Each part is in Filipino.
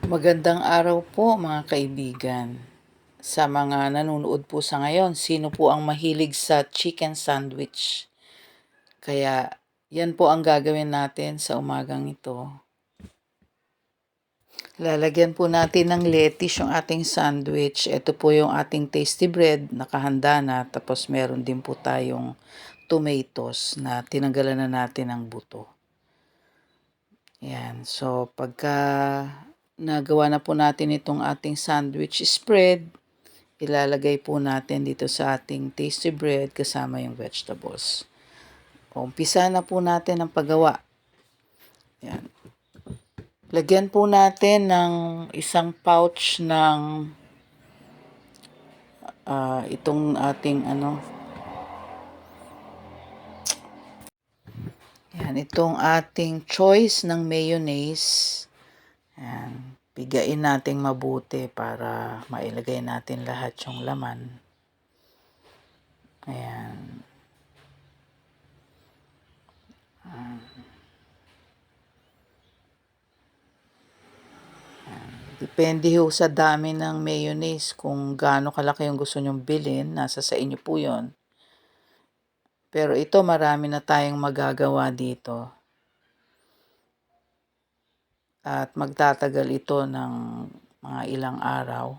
Magandang araw po mga kaibigan. Sa mga nanonood po sa ngayon, sino po ang mahilig sa chicken sandwich? Kaya yan po ang gagawin natin sa umagang ito. Lalagyan po natin ng lettuce yung ating sandwich. Ito po yung ating tasty bread, nakahanda na. Tapos meron din po tayong tomatoes na tinanggalan na natin ng buto. Yan. So, pagka nagawa na po natin itong ating sandwich spread, ilalagay po natin dito sa ating tasty bread kasama yung vegetables. Umpisa na po natin ang paggawa. Yan. Lagyan po natin ng isang pouch ng itong ating yan, itong ating choice ng mayonnaise. Yan. Pigain natin mabuti para mailagay natin lahat yung laman. Ayan. Depende ho sa dami ng mayonnaise kung gaano kalaki yung gusto nyong bilhin. Nasa sa inyo po yun. Pero ito marami na tayong magagawa dito. At magtatagal ito ng mga ilang araw.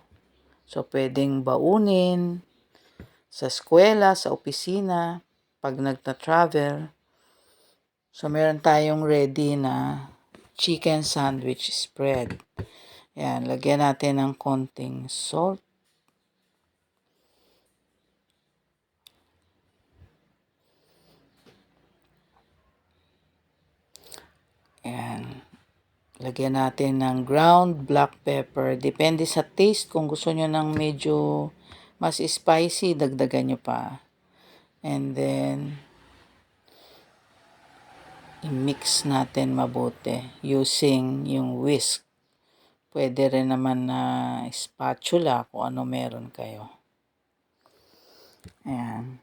So pwedeng baunin sa eskwela, sa opisina, pag nagta-travel. So meron tayong ready na chicken sandwich spread. Yan, lagyan natin ng konting salt. Yan. Lagyan natin ng ground black pepper. Depende sa taste. Kung gusto nyo ng medyo mas spicy, dagdagan nyo pa. And then, i-mix natin mabuti using yung whisk. Pwede rin naman na spatula kung ano meron kayo. Ayan.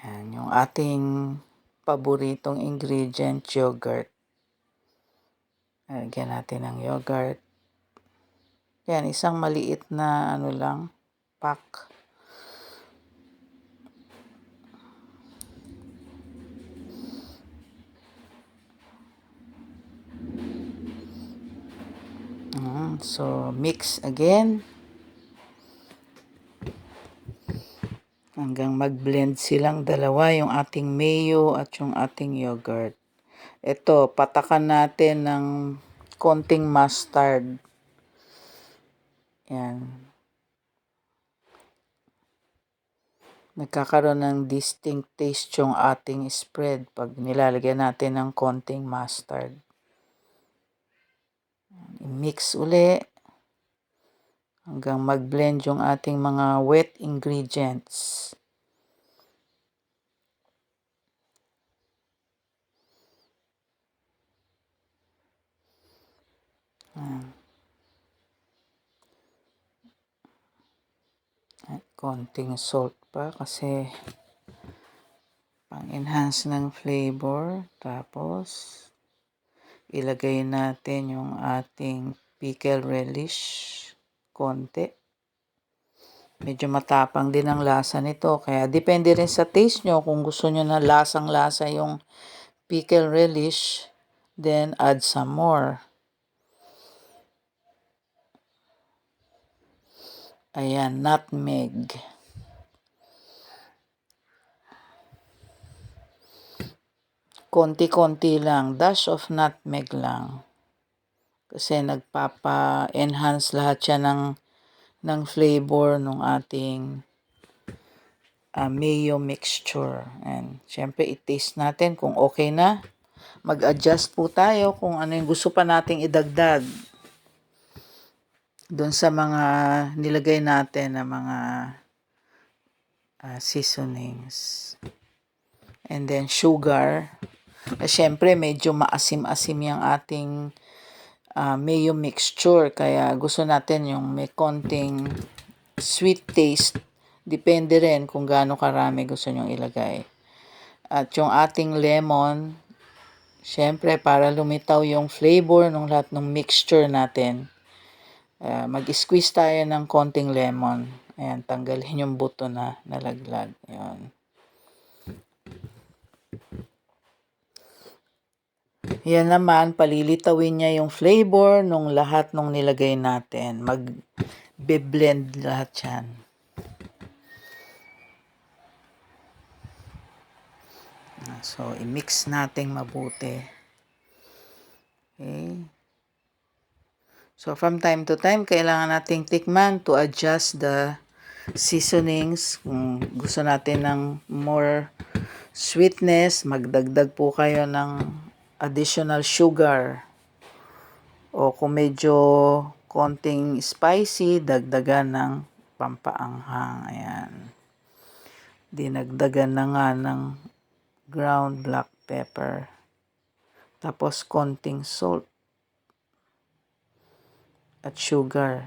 Ayan, yung ating paboritong ingredient, yogurt. Lagyan natin ng yogurt. Yan, isang maliit na pack. So, mix again. Hanggang mag-blend silang dalawa, yung ating mayo at yung ating yogurt. Ito, patakan natin ng konting mustard. Yan. Nagkakaroon ng distinct taste yung ating spread pag nilalagyan natin ng konting mustard. I-mix uli hanggang mag-blend yung ating mga wet ingredients. Konting salt pa kasi pang-enhance ng flavor. Tapos, ilagay natin yung ating pickle relish. Konti. Medyo matapang din ang lasa nito. Kaya, depende rin sa taste nyo. Kung gusto nyo na lasang-lasa yung pickle relish, then add some more. Ayan, nutmeg. Konti-konti lang, dash of nutmeg lang. Kasi nagpapa-enhance lahat siya ng flavor ng ating mayo mixture. And syempre, i-taste natin kung okay na. Mag-adjust po tayo kung ano yung gusto pa nating idagdag doon sa mga nilagay natin na mga seasonings. And then sugar. Syempre, medyo maasim-asim yung ating mayo mixture. Kaya gusto natin yung may konting sweet taste. Depende rin kung gaano karami gusto nyong ilagay. At yung ating lemon, Siyempre, para lumitaw yung flavor ng lahat ng mixture natin, mag-squeeze tayo ng konting lemon. Ayan, tanggalin yung buto na nalaglag. Ayan. Yan naman, palilitawin niya yung flavor nung lahat nung nilagay natin. Mag-blend lahat yan. So, i-mix natin mabuti. Okay. So, from time to time, kailangan nating tikman to adjust the seasonings. Kung gusto natin ng more sweetness, magdagdag po kayo ng additional sugar. O kung medyo konting spicy, dagdagan ng pampaanghang. Ayan. Dinagdagan na nga ng ground black pepper. Tapos konting salt at sugar.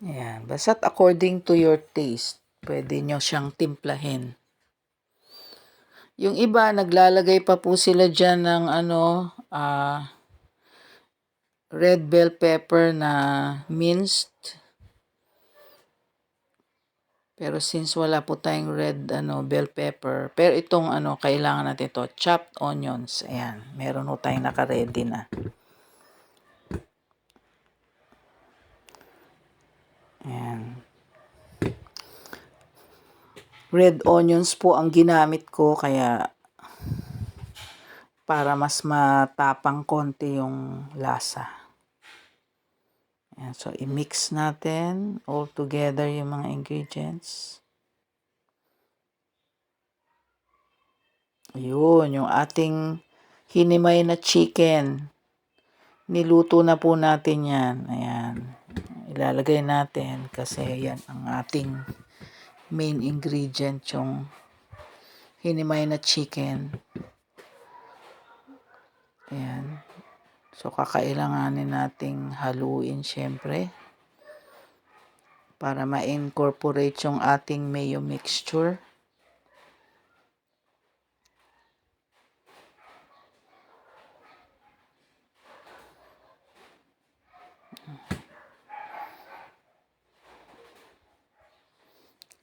Ayan. Basta't according to your taste, pwede nyo siyang timplahin. Yung iba, naglalagay pa po sila dyan ng red bell pepper na minced. Pero since wala po tayong red bell pepper, pero itong kailangan natin ito, chopped onions. Ayan, meron po tayong naka-ready na. Ayan. Red onions po ang ginamit ko kaya para mas matapang konti yung lasa. Ayan, so i-mix natin all together yung mga ingredients. Ayun, yung ating hinimay na chicken. Niluto na po natin yan. Ayan. Ilalagay natin kasi yan ang ating main ingredient, yung hinimay na chicken. Ayan. So, kakailanganin nating haluin syempre para ma-incorporate yung ating mayo mixture.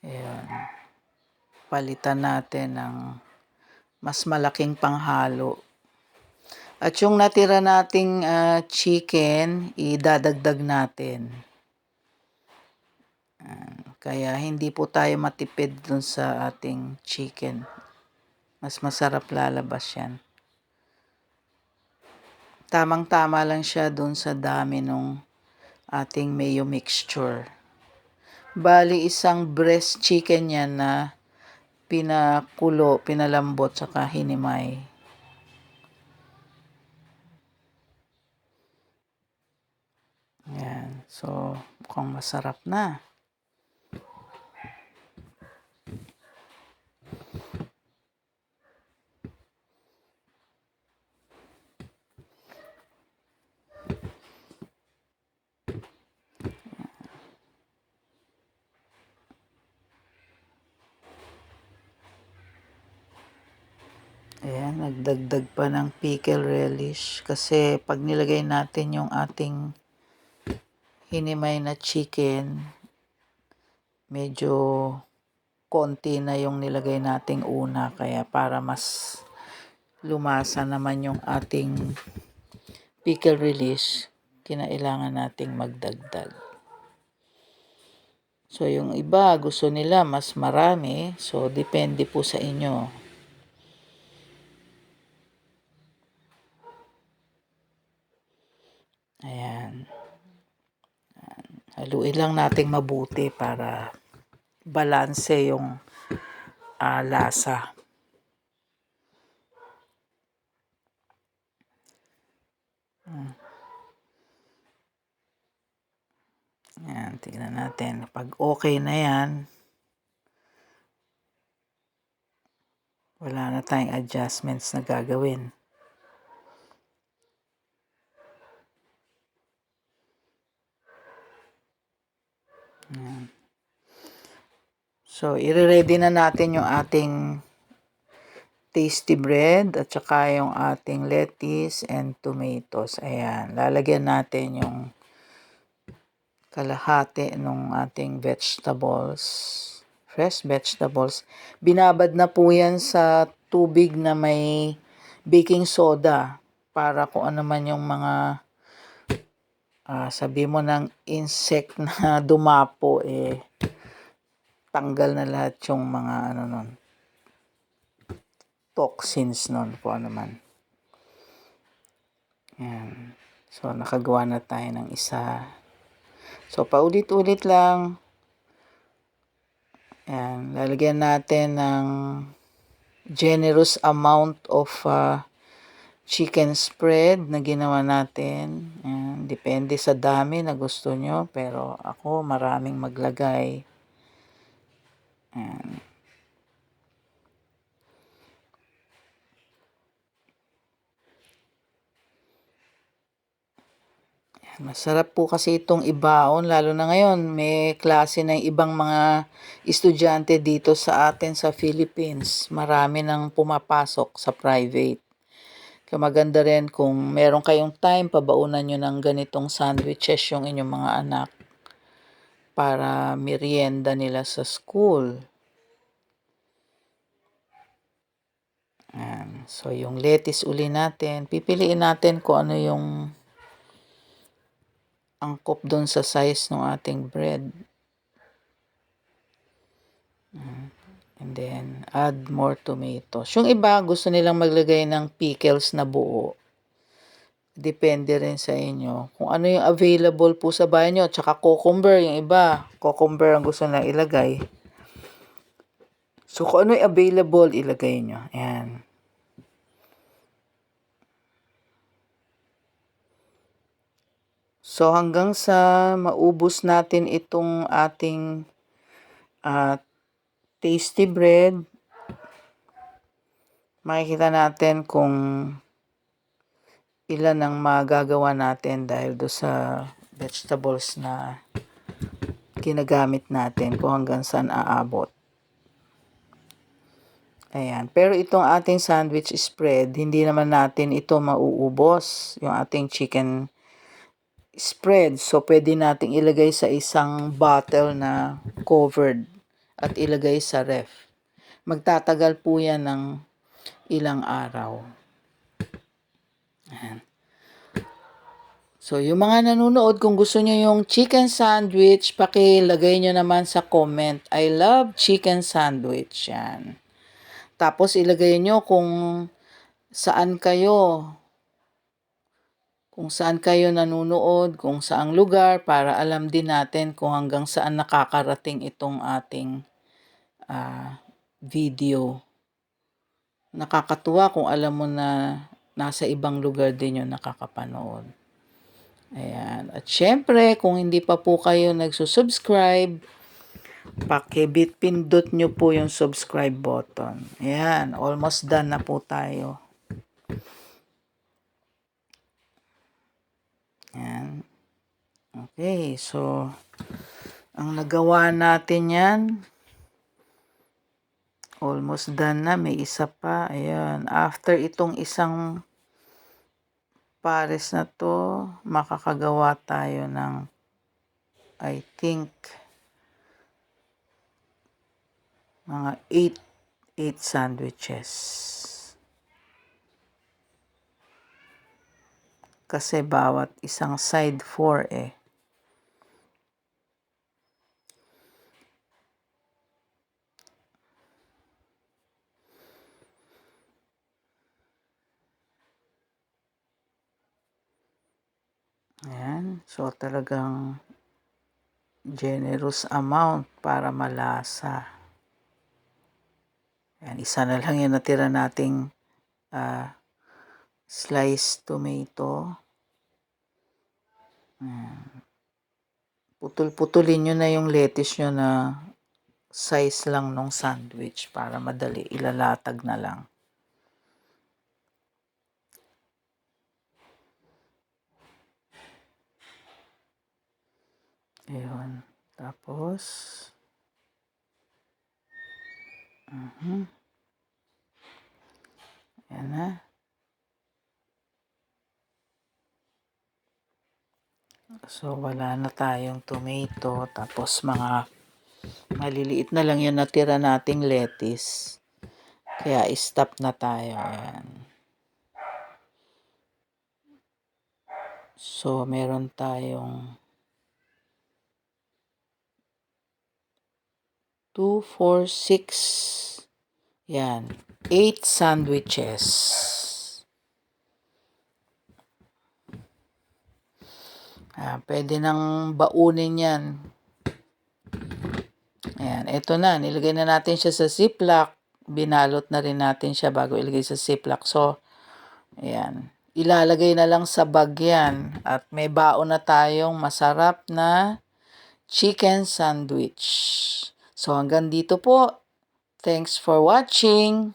Ayan. Palitan natin ng mas malaking panghalo. At yung natira nating chicken, idadagdag natin. Kaya hindi po tayo matipid dun sa ating chicken. Mas masarap lalabas yan. Tamang-tama lang siya dun sa dami nung ating mayo mixture. Bali, isang breast chicken yan na pinakulo, pinalambot, saka hinimay. Ayan. So, mukhang masarap na. Ayan, nagdagdag pa ng pickle relish kasi pag nilagay natin yung ating hinimay na chicken, medyo konti na yung nilagay nating una kaya para mas lumasa naman yung ating pickle relish, kinailangan nating magdagdag. So, yung iba gusto nila mas marami, so depende po sa inyo. Ayan. Haluin lang natin mabuti para balanse yung lasa. Ayan, tingnan natin. Pag okay na yan, wala na tayong adjustments na gagawin. Ayan. So, i-ready na natin yung ating tasty bread at saka yung ating lettuce and tomatoes. Ayan. Lalagyan natin yung kalahati ng ating vegetables. Fresh vegetables. Binabad na po yan sa tubig na may baking soda para kung ano man yung mga sabi mo ng insect na dumapo tanggal na lahat yung mga nun, toxins nun po ano man. Yan. So, nakagawa na tayo ng isa. So, paulit-ulit lang. Yan. Lalagyan natin ng generous amount of chicken spread na ginawa natin. Yan. Depende sa dami na gusto nyo. Pero ako, maraming maglagay. Yan. Masarap po kasi itong ibaon, lalo na ngayon, may klase ng ibang mga estudyante dito sa atin sa Philippines. Marami nang pumapasok sa private. Kaya maganda rin kung meron kayong time, pabaunan nyo ng ganitong sandwiches yung inyong mga anak para merienda nila sa school. Ayan. So, yung lettuce uli natin, pipiliin natin kung ano yung angkop doon sa size ng ating bread. And then, add more tomatoes. Yung iba, gusto nilang maglagay ng pickles na buo. Depende rin sa inyo. Kung ano yung available po sa bahay nyo. Tsaka cucumber, yung iba. Cucumber ang gusto na ilagay. So, kung ano yung available, ilagay nyo. Ayan. So, hanggang sa maubos natin itong ating tasty bread, makikita natin kung ilan ang magagawa natin dahil do sa vegetables na ginagamit natin kung hanggang saan aabot. Ayan. Pero itong ating sandwich spread, hindi naman natin ito mauubos, yung ating chicken spread. So, pwede nating ilagay sa isang bottle na covered at ilagay sa ref. Magtatagal po yan ng ilang araw. Ayan. So, yung mga nanonood, kung gusto nyo yung chicken sandwich, pakilagay nyo naman sa comment. I love chicken sandwich. Yan. Tapos, ilagay nyo saan kayo, kung saan kayo nanonood, kung saang lugar, para alam din natin kung hanggang saan nakakarating itong ating video. Nakakatuwa kung alam mo na nasa ibang lugar din yung nakakapanood. Ayan. At syempre, kung hindi pa po kayo nagsusubscribe, pindot nyo po yung subscribe button. Ayan. Almost done na po tayo. Ayan. Okay. So, ang nagawa natin yan, almost done na. May isa pa. Ayan. After itong isang pares na to, makakagawa tayo ng I think mga 8 sandwiches. Kasi bawat isang side 4 Ayan. So, talagang generous amount para malasa. Ayan. Isa na lang yung natira nating sliced tomato. Ayan. Putol-putulin nyo na yung lettuce nyo na size lang nung sandwich para madali. Ilalatag na lang. Ayun. Tapos, yan na. So, wala na tayong tomato. Tapos, mga maliliit na lang yung natira nating lettuce. Kaya, stop na tayo. Ayan. So, meron tayong 2, 4, 6. Yan. 8 sandwiches. Pwede nang baunin yan. Ayan. Ito na. Nilagay na natin siya sa ziplock. Binalot na rin natin siya bago ilagay sa ziplock. So, ayan. Ilalagay na lang sa bag yan. At may baon na tayong masarap na chicken sandwich. So, hanggang dito po. Thanks for watching.